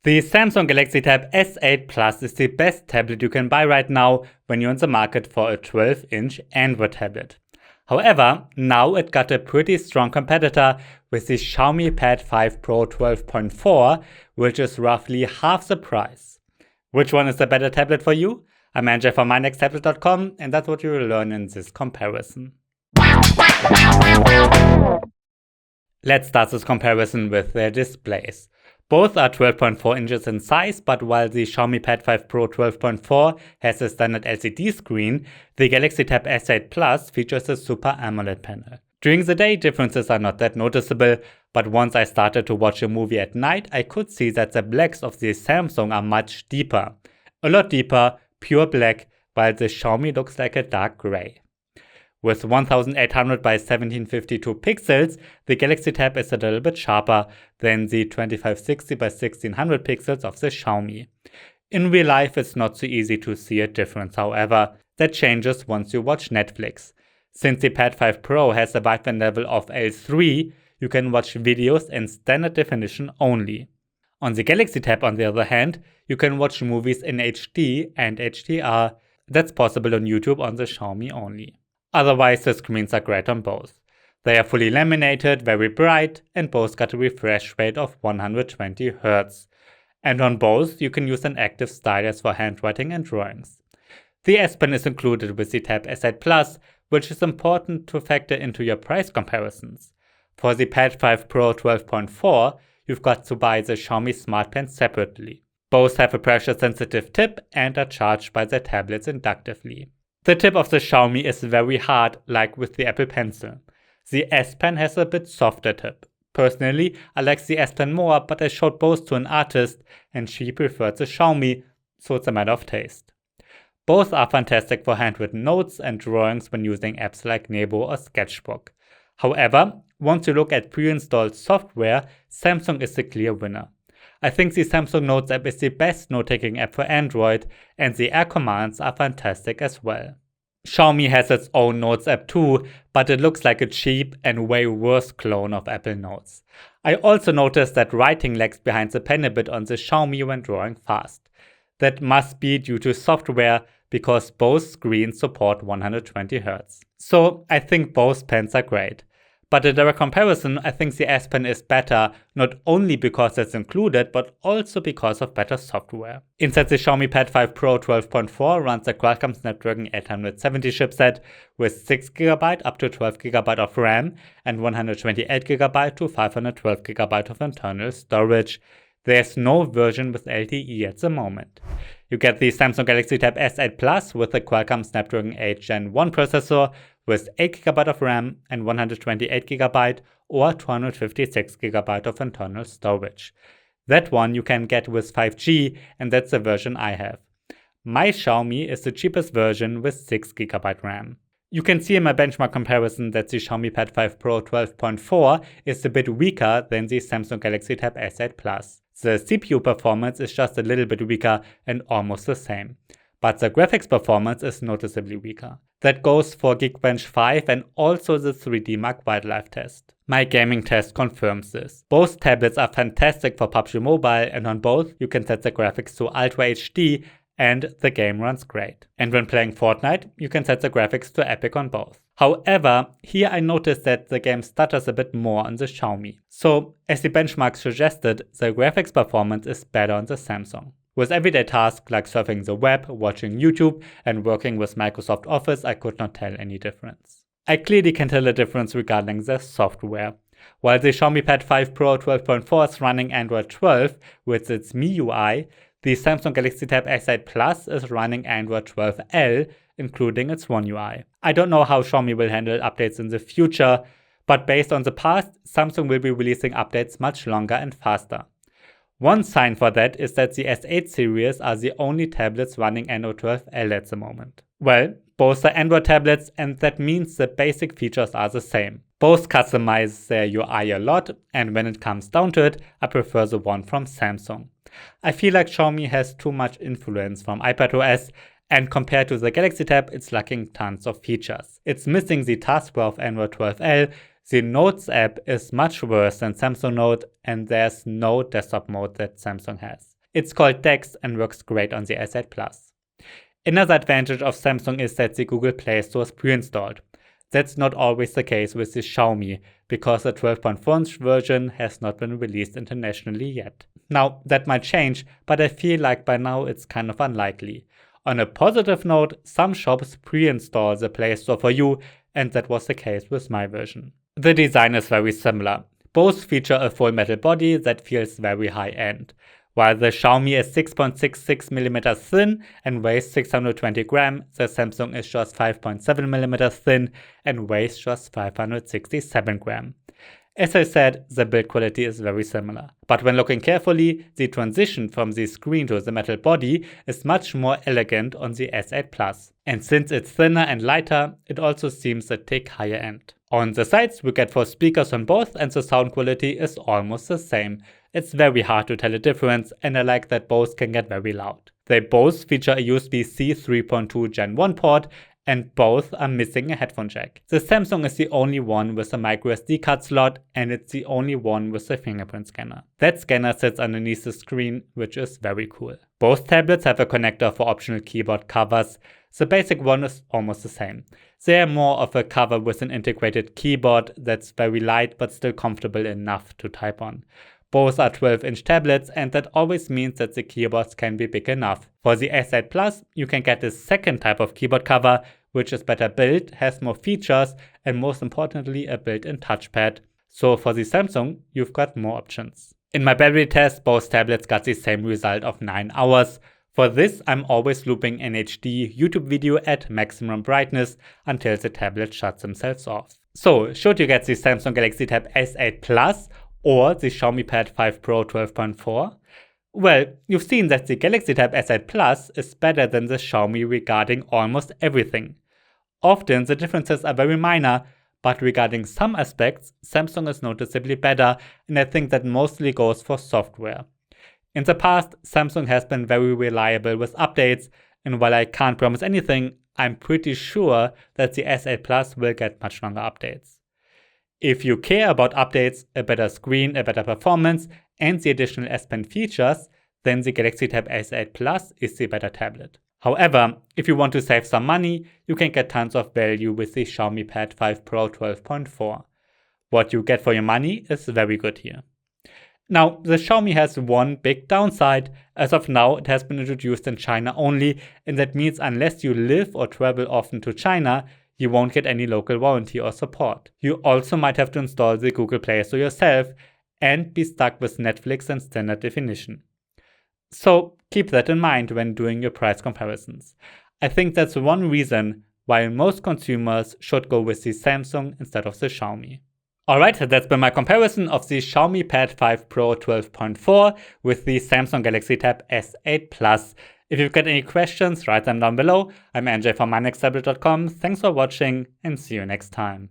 The Samsung Galaxy Tab S8 Plus is the best tablet you can buy right now when you're in the market for a 12-inch Android tablet. However, now it got a pretty strong competitor with the Xiaomi Pad 5 Pro 12.4, which is roughly half the price. Which one is the better tablet for you? I'm Andrzej from mynexttablet.com, and that's what you will learn in this comparison. Let's start this comparison with their displays. Both are 12.4 inches in size, but while the Xiaomi Pad 5 Pro 12.4 has a standard LCD screen, the Galaxy Tab S8 Plus features a Super AMOLED panel. During the day, differences are not that noticeable, but once I started to watch a movie at night, I could see that the blacks of the Samsung are much deeper. A lot deeper, pure black, while the Xiaomi looks like a dark gray. With 1800 by 1752 pixels, the Galaxy Tab is a little bit sharper than the 2560 by 1600 pixels of the Xiaomi. In real life, it's not so easy to see a difference, however. That changes once you watch Netflix. Since the Pad 5 Pro has a wideband level of L3, you can watch videos in standard definition only. On the Galaxy Tab, on the other hand, you can watch movies in HD and HDR. That's possible on YouTube on the Xiaomi only. Otherwise, the screens are great on both. They are fully laminated, very bright, and both got a refresh rate of 120 Hz. And on both, you can use an active stylus for handwriting and drawings. The S Pen is included with the Tab S8 Plus, which is important to factor into your price comparisons. For the Pad 5 Pro 12.4, you've got to buy the Xiaomi Smart Pen separately. Both have a pressure-sensitive tip and are charged by the tablets inductively. The tip of the Xiaomi is very hard, like with the Apple Pencil. The S Pen has a bit softer tip. Personally, I like the S Pen more, but I showed both to an artist and she preferred the Xiaomi, so it's a matter of taste. Both are fantastic for handwritten notes and drawings when using apps like Nebo or Sketchbook. However, once you look at pre-installed software, Samsung is the clear winner. I think the Samsung Notes app is the best note-taking app for Android, and the Air commands are fantastic as well. Xiaomi has its own Notes app too, but it looks like a cheap and way worse clone of Apple Notes. I also noticed that writing lags behind the pen a bit on the Xiaomi when drawing fast. That must be due to software, because both screens support 120 Hz. So I think both pens are great. But in direct comparison, I think the S Pen is better, not only because it's included, but also because of better software. Inside the Xiaomi Pad 5 Pro 12.4 runs a Qualcomm Snapdragon 870 chipset with 6GB up to 12GB of RAM and 128GB to 512GB of internal storage. There's no version with LTE at the moment. You get the Samsung Galaxy Tab S8 Plus with the Qualcomm Snapdragon 8 Gen 1 processor with 8GB of RAM and 128GB or 256GB of internal storage. That one you can get with 5G, and that's the version I have. My Xiaomi is the cheapest version with 6GB RAM. You can see in my benchmark comparison that the Xiaomi Pad 5 Pro 12.4 is a bit weaker than the Samsung Galaxy Tab S8 Plus. The CPU performance is just a little bit weaker and almost the same, but the graphics performance is noticeably weaker. That goes for Geekbench 5 and also the 3D Mark Wildlife test. My gaming test confirms this. Both tablets are fantastic for PUBG Mobile, and on both you can set the graphics to Ultra HD and the game runs great. And when playing Fortnite, you can set the graphics to Epic on both. However, here I noticed that the game stutters a bit more on the Xiaomi. So, as the benchmark suggested, the graphics performance is better on the Samsung. With everyday tasks like surfing the web, watching YouTube, and working with Microsoft Office, I could not tell any difference. I clearly can tell a difference regarding the software. While the Xiaomi Pad 5 Pro 12.4 is running Android 12 with its MIUI, the Samsung Galaxy Tab S8 Plus is running Android 12L, including its One UI. I don't know how Xiaomi will handle updates in the future, but based on the past, Samsung will be releasing updates much longer and faster. One sign for that is that the S8 series are the only tablets running Android 12L at the moment. Well, both are Android tablets, and that means the basic features are the same. Both customize their UI a lot, and when it comes down to it, I prefer the one from Samsung. I feel like Xiaomi has too much influence from iPadOS, and compared to the Galaxy Tab, it's lacking tons of features. It's missing the taskbar of Android 12L, The Notes app is much worse than Samsung Note, and there's no desktop mode that Samsung has. It's called Text and works great on the S8 Plus. Another advantage of Samsung is that the Google Play Store is pre-installed. That's not always the case with the Xiaomi, because the 12.4-inch version has not been released internationally yet. Now, that might change, but I feel like by now it's kind of unlikely. On a positive note, some shops pre-install the Play Store for you, and that was the case with my version. The design is very similar. Both feature a full metal body that feels very high-end. While the Xiaomi is 6.66mm thin and weighs 620 grams, the Samsung is just 5.7mm thin and weighs just 567 grams. As I said, the build quality is very similar. But when looking carefully, the transition from the screen to the metal body is much more elegant on the S8 Plus. And since it's thinner and lighter, it also seems a tick higher end. On the sides, we get 4 speakers on both, and the sound quality is almost the same. It's very hard to tell a difference, and I like that both can get very loud. They both feature a USB-C 3.2 Gen 1 port, and both are missing a headphone jack. The Samsung is the only one with a microSD card slot, and it's the only one with a fingerprint scanner. That scanner sits underneath the screen, which is very cool. Both tablets have a connector for optional keyboard covers. The basic one is almost the same. They are more of a cover with an integrated keyboard that's very light but still comfortable enough to type on. Both are 12-inch tablets, and that always means that the keyboards can be big enough. For the S8 Plus, you can get the second type of keyboard cover, which is better built, has more features, and most importantly a built-in touchpad. So for the Samsung, you've got more options. In my battery test, both tablets got the same result of 9 hours. For this, I'm always looping an HD YouTube video at maximum brightness until the tablet shuts themselves off. So, should you get the Samsung Galaxy Tab S8 Plus or the Xiaomi Pad 5 Pro 12.4? Well, you've seen that the Galaxy Tab S8 Plus is better than the Xiaomi regarding almost everything. Often the differences are very minor, but regarding some aspects, Samsung is noticeably better, and I think that mostly goes for software. In the past, Samsung has been very reliable with updates, and while I can't promise anything, I'm pretty sure that the S8 Plus will get much longer updates. If you care about updates, a better screen, a better performance, and the additional S Pen features, then the Galaxy Tab S8 Plus is the better tablet. However, if you want to save some money, you can get tons of value with the Xiaomi Pad 5 Pro 12.4. What you get for your money is very good here. Now, the Xiaomi has one big downside. As of now, it has been introduced in China only, and that means unless you live or travel often to China, you won't get any local warranty or support. You also might have to install the Google Play Store yourself and be stuck with Netflix and standard definition. So keep that in mind when doing your price comparisons. I think that's one reason why most consumers should go with the Samsung instead of the Xiaomi. Alright, that's been my comparison of the Xiaomi Pad 5 Pro 12.4 with the Samsung Galaxy Tab S8 Plus. If you've got any questions, write them down below. I'm NJ from mynexttablet.com. Thanks for watching and see you next time.